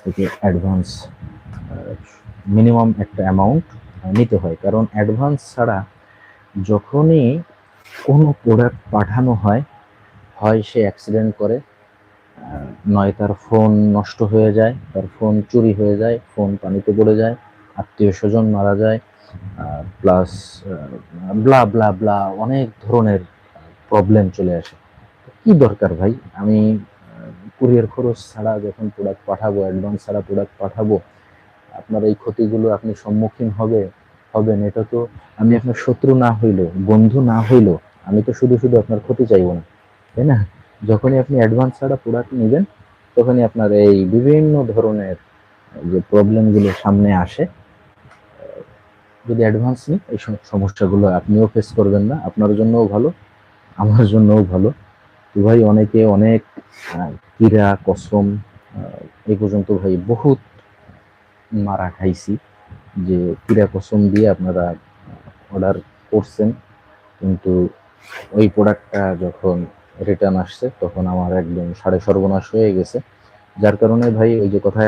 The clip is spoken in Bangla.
থেকে অ্যাডভান্স মিনিমাম একটা অ্যামাউন্ট নিতে হয়, কারণ অ্যাডভান্স ছাড়া যখনই কোনো প্রোডাক্ট পাঠানো হয়, হয় সে অ্যাক্সিডেন্ট করে, নয় তার ফোন নষ্ট হয়ে যায়, তার ফোন চুরি হয়ে যায়, ফোন পানিতে পড়ে যায়, আত্মীয় স্বজন মারা যায়, প্লাস ব্লা ব্লা ব্লা অনেক ধরনের প্রবলেম চলে আসে। কি দরকার ভাই, আমি কুরিয়ার খরচ ছাড়া যখন প্রোডাক্ট পাঠাবো, অ্যাডভান্স ছাড়া প্রোডাক্ট পাঠাবো, আপনার এই ক্ষতিগুলো আপনি সম্মুখীন হবেন। এটা তো আমি আপনার শত্রু না হইলো, বন্ধু না হইলো, আমি তো শুধু শুধু আপনার ক্ষতি চাইবো না, তাই না? যখনই আপনি অ্যাডভান্স ছাড়া প্রোডাক্ট নেবেন, তখনই আপনার এই বিভিন্ন ধরনের যে প্রবলেমগুলো সামনে আসে। যদি অ্যাডভান্স নিই, এই সমস্যাগুলো আপনিও ফেস করবেন না, আপনার জন্যও ভালো, আমার জন্যও ভালো। তো ভাই অনেকে অনেক কিরা কসম এই পর্যন্ত ভাই বহুত মারা খাইছি, যে কিরা কসম দিয়ে আপনারা অর্ডার করছেন, কিন্তু ওই প্রোডাক্টটা যখন রিটার্ন আসছে তখন আমার একদম সাড়ে সর্বনাশ হয়ে গেছে। যার কারণে ভাই ওই যে কথা